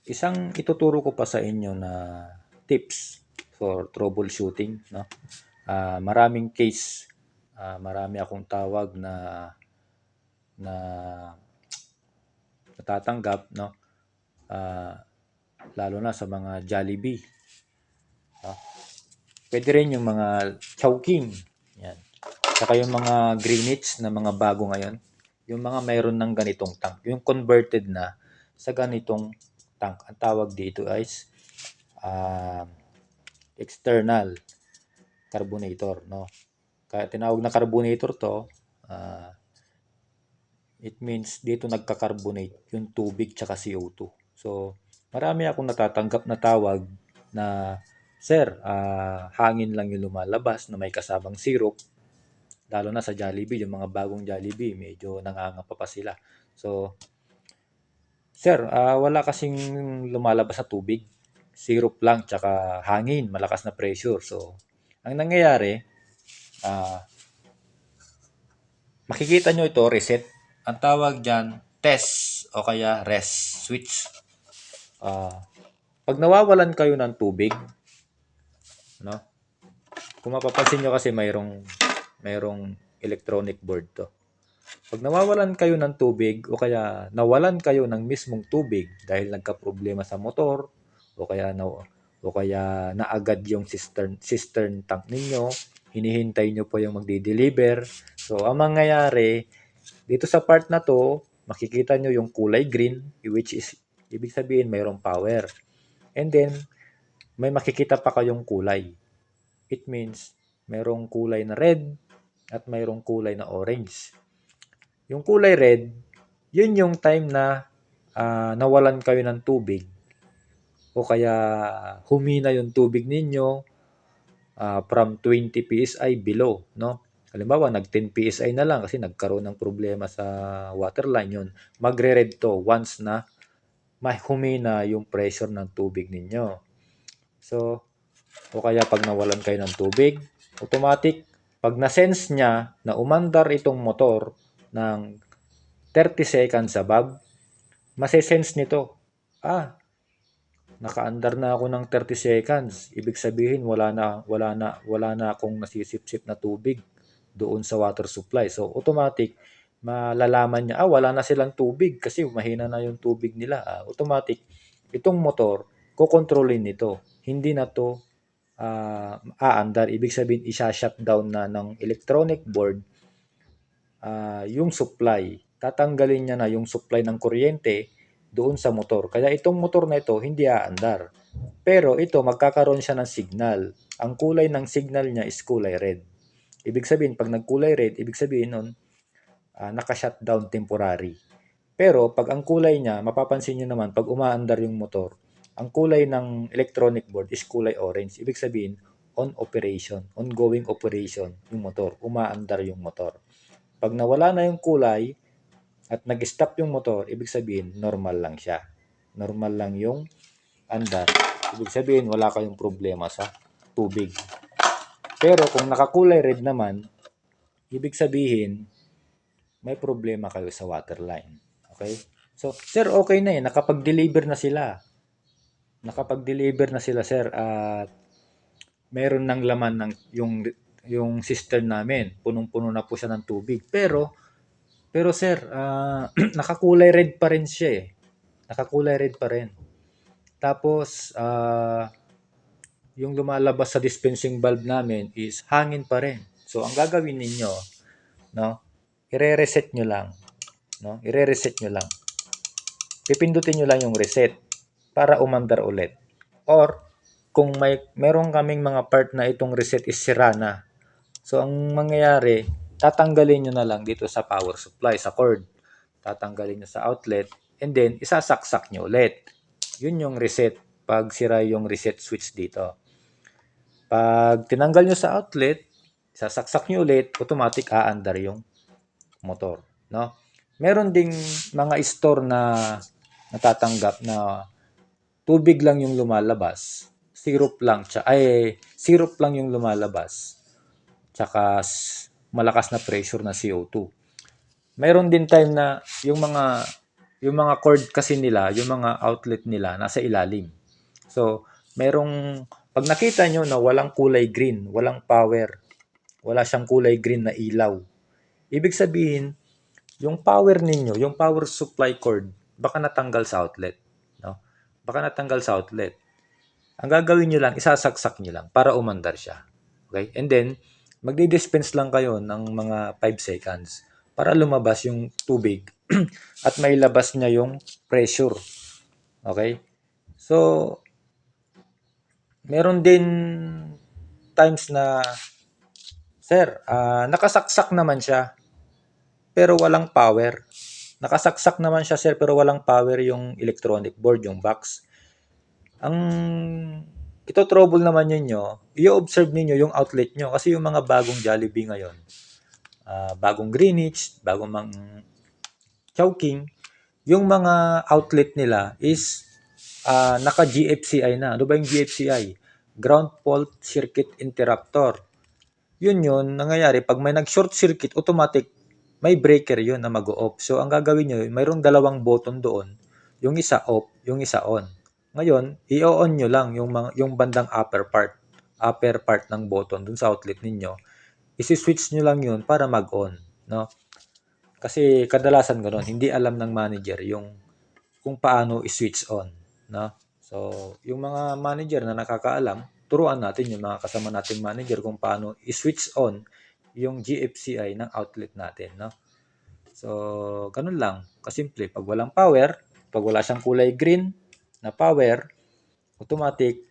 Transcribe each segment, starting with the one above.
Isang ituturo ko pa sa inyo na tips for troubleshooting, no? Maraming case, marami akong tawag na natatanggap, no? Ah, lalo na sa mga Jollibee, no? Pwede rin yung mga Chowking, yan. Saka yung mga Greenwich na mga bago ngayon, yung mga mayroon ng ganitong tank, yung converted na sa ganitong tank. Ang tawag dito is uh, external carbonator, no? Kaya tinawag na carbonator to, uh, it means dito nagka-carbonate yung tubig tsaka CO2. So, marami akong natatanggap na tawag na, Sir, hangin lang yung lumalabas na may kasabang syrup. Lalo na sa Jollibee, yung mga bagong Jollibee, medyo nangangapa pa sila. So, Sir, wala kasing lumalabas sa tubig. Syrup lang, tsaka hangin, malakas na pressure. So, ang nangyayari, ah, makikita nyo ito, reset. Ang tawag dyan, test o kaya rest switch. Pag nawawalan kayo ng tubig, no? Kung mapapansin nyo kasi mayroong electronic board to. Pag nawawalan kayo ng tubig o kaya nawalan kayo ng mismong tubig dahil nagka-problema sa motor o kaya naagad yung cistern tank ninyo, hinihintay nyo po yung magde-deliver. So, ang mangyayari dito sa part na to, makikita nyo yung kulay green, which is ibig sabihin mayroong power. And then, may makikita pa kayong kulay. It means mayroong kulay na red at mayroong kulay na orange. Yung kulay red, yun yung time na nawalan kayo ng tubig o kaya humina yung tubig ninyo from 20 PSI below, no? Halimbawa, nag 10 PSI na lang kasi nagkaroon ng problema sa waterline yun. Magre-red to once na humina yung pressure ng tubig ninyo. So, o kaya pag nawalan kayo ng tubig, automatic, pag na-sense niya na umandar itong motor ng 30 seconds above, masesense nito, nakaandar na ako ng 30 seconds. Ibig sabihin wala na akong nasisipsip na tubig doon sa water supply. So automatic malalaman niya wala na silang tubig kasi mahina na yung tubig nila. Automatic itong motor kokontrolin nito. Hindi na to aandar. Ibig sabihin isa-shutdown na ng electronic board yung supply. Tatanggalin niya na yung supply ng kuryente doon sa motor. Kaya itong motor na ito hindi aandar. Pero ito magkakaroon siya ng signal. Ang kulay ng signal niya is kulay red. Ibig sabihin pag nagkulay red, ibig sabihin nun naka-shutdown temporary. Pero pag ang kulay niya, mapapansin niyo naman pag umaandar yung motor, ang kulay ng electronic board is kulay orange. Ibig sabihin on operation, ongoing operation yung motor, umaandar yung motor. Pag nawala na yung kulay at nag-stop yung motor, ibig sabihin normal lang siya. Normal lang yung andar. Ibig sabihin wala kayong problema sa tubig. Pero kung nakakulay red naman, ibig sabihin may problema kayo sa waterline. Okay? So, sir, okay na nakapag-deliver na sila. Nakapag-deliver na sila, sir, at meron ng laman ng yung cistern namin. Punong-puno na po siya ng tubig. Pero sir, nakakulay red pa rin siya eh. Nakakulay red pa rin. Tapos, yung lumalabas sa dispensing valve namin is hangin pa rin. So, ang gagawin ninyo, no, i-reset nyo lang. No? I-reset nyo lang. Pipindutin nyo lang yung reset para umandar ulit. Or, kung meron kaming mga part na itong reset is sira na. So, ang mangyayari, tatanggalin nyo na lang dito sa power supply, sa cord. Tatanggalin nyo sa outlet, and then, isasaksak nyo ulit. Yun yung reset, pag sira yung reset switch dito. Pag tinanggal nyo sa outlet, sasaksak nyo ulit, automatic aandar yung motor. No? Meron ding mga store na natatanggap na tubig lang yung lumalabas, syrup lang yung lumalabas, tsaka malakas na pressure na CO2. Meron din time na yung mga yung mga cord kasi nila, yung mga outlet nila nasa ilalim. So, merong pag nakita nyo na walang kulay green, walang power, wala siyang kulay green na ilaw. Ibig sabihin, yung power ninyo, yung power supply cord, baka natanggal sa outlet, no? Baka natanggal sa outlet. Ang gagawin niyo lang, isasaksak niyo lang para umandar siya. Okay? And then, magdi-dispense lang kayo ng mga 5 seconds para lumabas yung tubig at mailabas niya yung pressure. Okay? So, meron din times na, sir, nakasaksak naman siya pero walang power. Nakasaksak naman siya, sir, pero walang power yung electronic board, yung box. Ang ito trouble naman ninyo, i-observe niyo yung outlet nyo kasi yung mga bagong Jollibee ngayon, bagong Greenwich, bagong mang Chowking, yung mga outlet nila is naka GFCI na. Ano ba yung GFCI? Ground Fault Circuit Interrupter. Yun, nangyayari, pag may nag-short circuit, automatic, may breaker yun na mag-off. So, ang gagawin nyo, mayroong dalawang button doon. Yung isa off, yung isa on. Ngayon, i-on nyo lang yung bandang upper part ng button dun sa outlet ninyo. Isi-switch nyo lang yun para mag-on. No? Kasi kadalasan ganoon, hindi alam ng manager yung kung paano i-switch on. No? So, yung mga manager na nakakaalam, turuan natin yung mga kasama nating manager kung paano i-switch on yung GFCI ng outlet natin. No? So, ganun lang. Kasimple, pag walang power, pag wala siyang kulay green na power, automatic,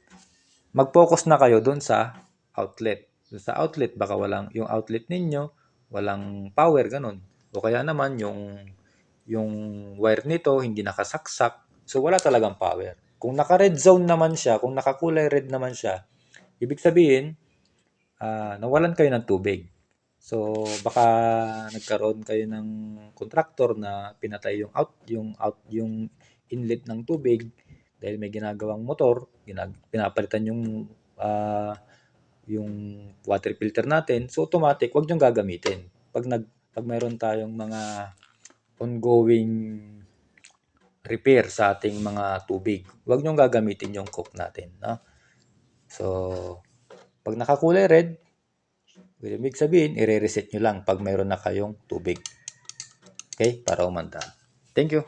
mag-focus na kayo dun sa outlet. Dun sa outlet, baka walang, yung outlet ninyo, walang power, ganun. O kaya naman, yung wire nito, hindi nakasaksak. So, wala talagang power. Kung naka-red zone naman siya, kung nakakulay red naman siya, ibig sabihin, nawalan kayo ng tubig. So, baka nagkaroon kayo ng contractor na pinatay yung inlet ng tubig dahil may ginagawang motor, pinapalitan yung water filter natin. So, automatic, wag niyong gagamitin. Pag mayroon tayong mga ongoing repair sa ating mga tubig, wag niyong gagamitin yung coke natin, no? So, pag nakakulay red, ibig sabihin, i-reset nyo lang pag mayroon na kayong tubig. Okay? Para umanda. Thank you.